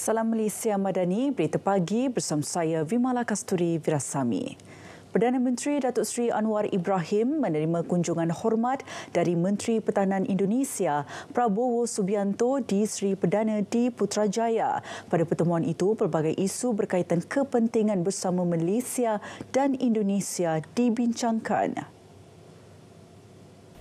Salam Malaysia Madani, berita pagi bersama saya Vimala Kasturi Virasami. Perdana Menteri Datuk Seri Anwar Ibrahim menerima kunjungan hormat dari Menteri Pertahanan Indonesia Prabowo Subianto di Seri Perdana di Putrajaya. Pada pertemuan itu, pelbagai isu berkaitan kepentingan bersama Malaysia dan Indonesia dibincangkan.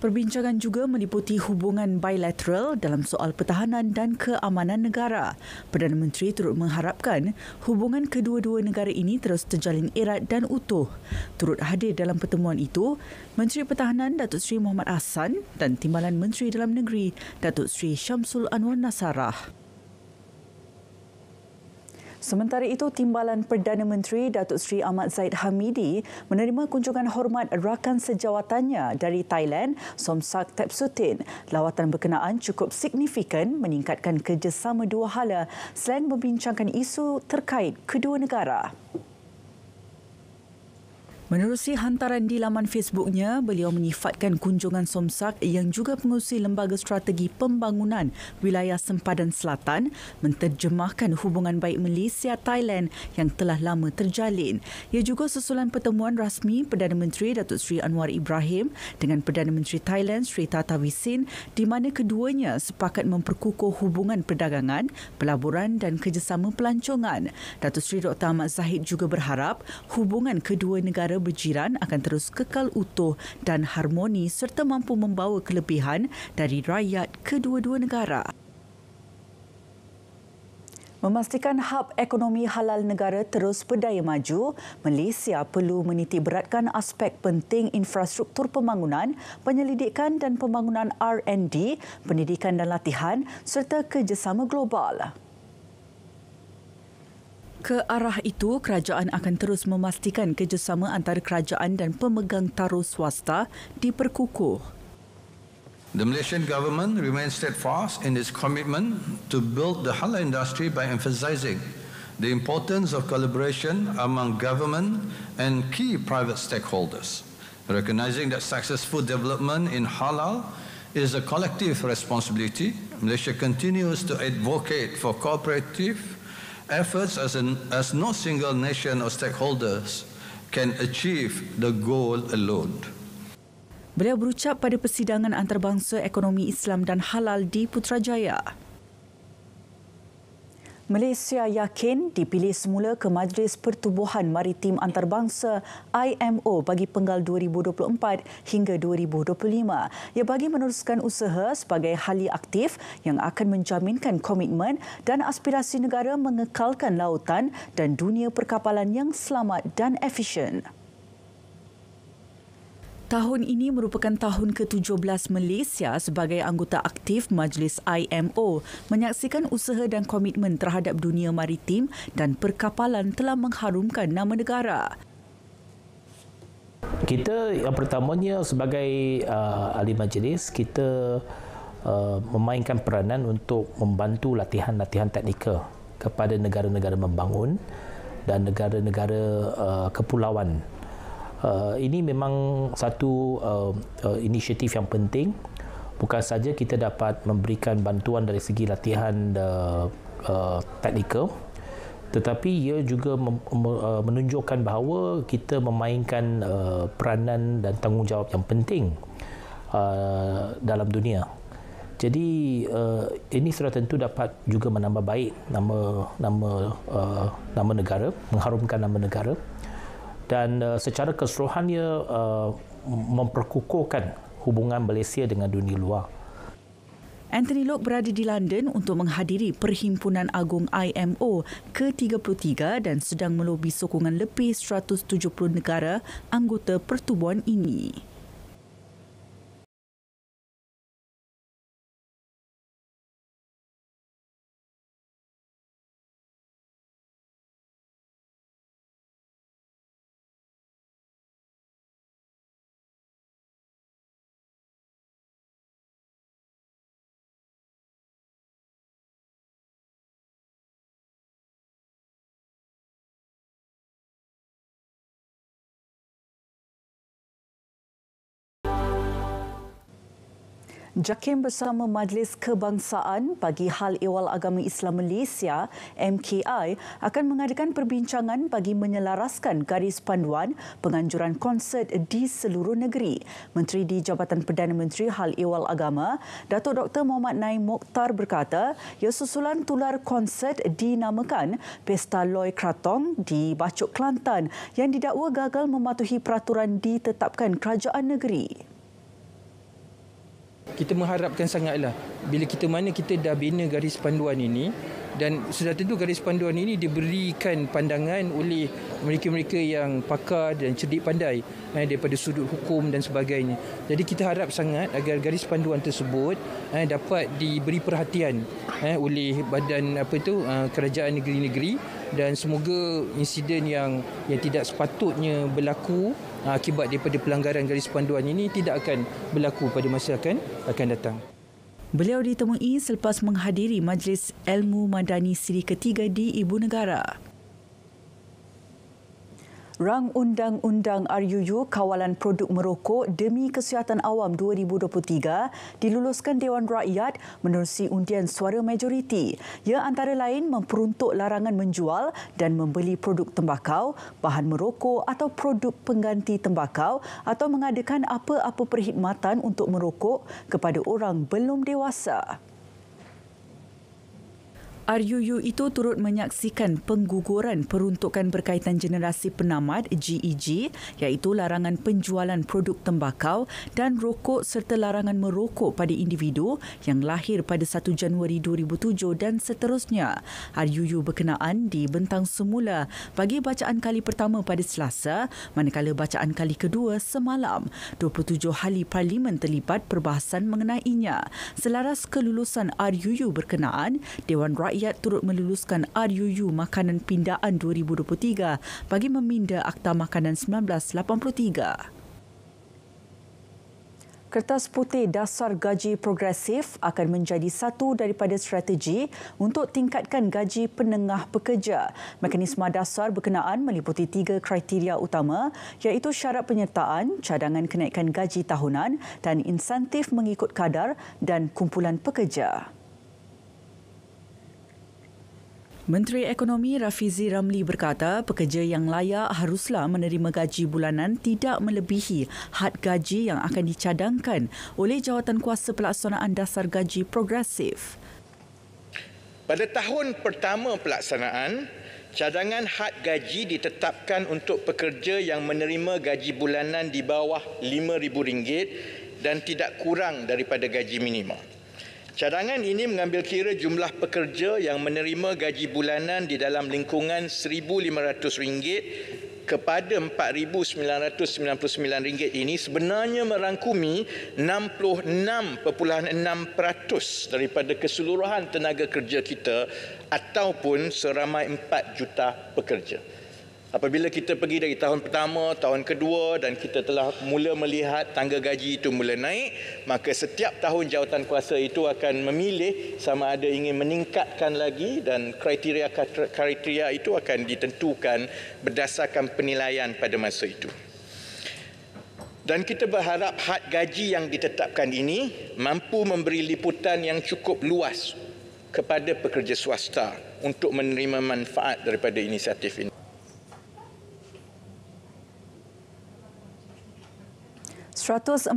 Perbincangan juga meliputi hubungan bilateral dalam soal pertahanan dan keamanan negara. Perdana Menteri turut mengharapkan hubungan kedua-dua negara ini terus terjalin erat dan utuh. Turut hadir dalam pertemuan itu, Menteri Pertahanan Datuk Seri Mohamad Ahsan dan Timbalan Menteri Dalam Negeri Datuk Seri Syamsul Anwar Nasarah. Sementara itu, Timbalan Perdana Menteri Datuk Seri Ahmad Zahid Hamidi menerima kunjungan hormat rakan sejawatannya dari Thailand, Somsak Thepsutin. Lawatan berkenaan cukup signifikan meningkatkan kerjasama dua hala selain membincangkan isu terkait kedua negara. Menerusi hantaran di laman Facebooknya, beliau menyifatkan kunjungan Somsak yang juga pengurusi Lembaga Strategi Pembangunan Wilayah Sempadan Selatan menterjemahkan hubungan baik Malaysia-Thailand yang telah lama terjalin. Ia juga susulan pertemuan rasmi Perdana Menteri Datuk Seri Anwar Ibrahim dengan Perdana Menteri Thailand Sri Thattavisin di mana keduanya sepakat memperkukuh hubungan perdagangan, pelaburan dan kerjasama pelancongan. Datuk Seri Dr. Ahmad Zahid juga berharap hubungan kedua negara berjiran akan terus kekal utuh dan harmoni serta mampu membawa kelebihan dari rakyat kedua-dua negara. Memastikan hub ekonomi halal negara terus berdaya maju, Malaysia perlu menitik beratkan aspek penting infrastruktur pembangunan, penyelidikan dan pembangunan R&D, pendidikan dan latihan serta kerjasama global. Ke arah itu, kerajaan akan terus memastikan kerjasama antara kerajaan dan pemegang taruh swasta diperkukuh. The Malaysian government remains steadfast in its commitment to build the halal industry by emphasizing the importance of collaboration among government and key private stakeholders, recognizing that successful development in halal is a collective responsibility. Malaysia continues to advocate for cooperative efforts as no single nation or stakeholders can achieve the goal alone. Beliau berucap pada persidangan antarabangsa ekonomi Islam dan halal di Putrajaya. Malaysia yakin dipilih semula ke Majlis Pertubuhan Maritim Antarabangsa IMO bagi penggal 2024 hingga 2025. Ia bagi meneruskan usaha sebagai ahli aktif yang akan menjaminkan komitmen dan aspirasi negara mengekalkan lautan dan dunia perkapalan yang selamat dan efisien. Tahun ini merupakan tahun ke-17 Malaysia sebagai anggota aktif Majlis IMO, menyaksikan usaha dan komitmen terhadap dunia maritim dan perkapalan telah mengharumkan nama negara. Kita yang pertamanya sebagai ahli majlis, kita memainkan peranan untuk membantu latihan-latihan teknikal kepada negara-negara membangun dan negara-negara kepulauan. Ini memang satu inisiatif yang penting. Bukan saja kita dapat memberikan bantuan dari segi latihan teknikal, tetapi ia juga menunjukkan bahawa kita memainkan peranan dan tanggungjawab yang penting dalam dunia. Jadi ini sudah tentu dapat juga menambah baik nama negara, mengharumkan nama negara. Dan secara keseluruhannya memperkukuhkan hubungan Malaysia dengan dunia luar. Anthony Loke berada di London untuk menghadiri Perhimpunan Agung IMO ke-33 dan sedang melobi sokongan lebih 170 negara anggota pertubuhan ini. JAKIM bersama Majlis Kebangsaan bagi Hal Ehwal Agama Islam Malaysia (MKI) akan mengadakan perbincangan bagi menyelaraskan garis panduan penganjuran konsert di seluruh negeri. Menteri di Jabatan Perdana Menteri Hal Ehwal Agama, Datuk Dr. Mohammad Naim Mokhtar berkata, ia susulan tular konsert dinamakan Pesta Loi Krathong di Bacok, Kelantan yang didakwa gagal mematuhi peraturan ditetapkan kerajaan negeri. Kita mengharapkan sangatlah bila kita dah bina garis panduan ini, dan sudah tentu garis panduan ini diberikan pandangan oleh mereka-mereka yang pakar dan cerdik pandai daripada sudut hukum dan sebagainya. Jadi kita harap sangat agar garis panduan tersebut dapat diberi perhatian oleh badan kerajaan negeri-negeri, dan semoga insiden yang tidak sepatutnya berlaku akibat daripada pelanggaran garis panduan ini tidak akan berlaku pada masa akan datang. Beliau ditemui selepas menghadiri Majlis Ilmu Madani Siri ketiga di Ibu Negara. Rang Undang-Undang RUU Kawalan Produk Merokok Demi Kesihatan Awam 2023 diluluskan Dewan Rakyat menerusi undian suara majoriti. Ia antara lain memperuntuk larangan menjual dan membeli produk tembakau, bahan merokok atau produk pengganti tembakau atau mengadakan apa-apa perkhidmatan untuk merokok kepada orang belum dewasa. RUU itu turut menyaksikan pengguguran peruntukan berkaitan generasi penamat GEG, iaitu larangan penjualan produk tembakau dan rokok serta larangan merokok pada individu yang lahir pada 1 Januari 2007 dan seterusnya. RUU berkenaan dibentang semula bagi bacaan kali pertama pada Selasa, manakala bacaan kali kedua semalam. 27 ahli parlimen terlibat perbahasan mengenainya. Selaras kelulusan RUU berkenaan, Dewan Rakyat turut meluluskan RUU Makanan Pindaan 2023 bagi meminda Akta Makanan 1983. Kertas putih dasar gaji progresif akan menjadi satu daripada strategi untuk tingkatkan gaji penengah pekerja. Mekanisme dasar berkenaan meliputi 3 kriteria utama, iaitu syarat penyertaan, cadangan kenaikan gaji tahunan dan insentif mengikut kadar dan kumpulan pekerja. Menteri Ekonomi Rafizi Ramli berkata pekerja yang layak haruslah menerima gaji bulanan tidak melebihi had gaji yang akan dicadangkan oleh Jawatankuasa Pelaksanaan Dasar Gaji Progresif. Pada tahun pertama pelaksanaan, cadangan had gaji ditetapkan untuk pekerja yang menerima gaji bulanan di bawah RM5,000 dan tidak kurang daripada gaji minimum. Cadangan ini mengambil kira jumlah pekerja yang menerima gaji bulanan di dalam lingkungan RM1,500 kepada RM4,999 ini sebenarnya merangkumi 66.6% daripada keseluruhan tenaga kerja kita ataupun seramai 4 juta pekerja. Apabila kita pergi dari tahun pertama, tahun kedua dan kita telah mula melihat tangga gaji itu mula naik, maka setiap tahun jawatankuasa itu akan memilih sama ada ingin meningkatkan lagi, dan kriteria itu akan ditentukan berdasarkan penilaian pada masa itu. Dan kita berharap had gaji yang ditetapkan ini mampu memberi liputan yang cukup luas kepada pekerja swasta untuk menerima manfaat daripada inisiatif ini. 147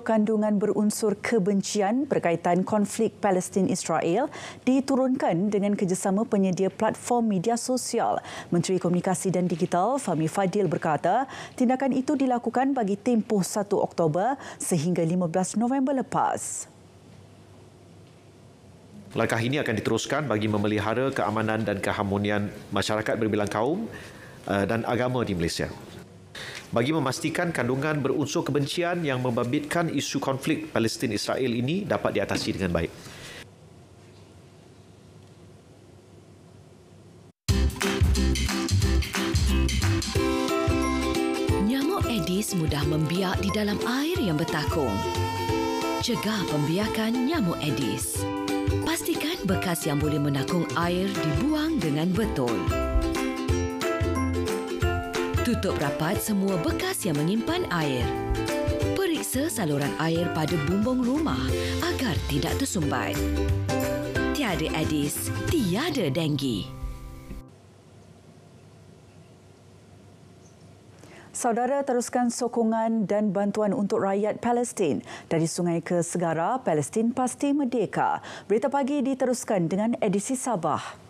kandungan berunsur kebencian berkaitan konflik Palestin-Israel diturunkan dengan kerjasama penyedia platform media sosial. Menteri Komunikasi dan Digital Fahmi Fadil berkata, tindakan itu dilakukan bagi tempoh 1 Oktober sehingga 15 November lepas. Langkah ini akan diteruskan bagi memelihara keamanan dan keharmonian masyarakat berbilang kaum dan agama di Malaysia, bagi memastikan kandungan berunsur kebencian yang membabitkan isu konflik Palestin-Israel ini dapat diatasi dengan baik. Nyamuk Aedes mudah membiak di dalam air yang bertakung. Cegah pembiakan nyamuk Aedes. Pastikan bekas yang boleh menakung air dibuang dengan betul. Tutup rapat semua bekas yang menyimpan air. periksa saluran air pada bumbung rumah agar tidak tersumbat. Tiada Aedes, tiada denggi. Saudara, teruskan sokongan dan bantuan untuk rakyat Palestin. Dari sungai ke segara, Palestin pasti merdeka. Berita pagi diteruskan dengan edisi Sabah.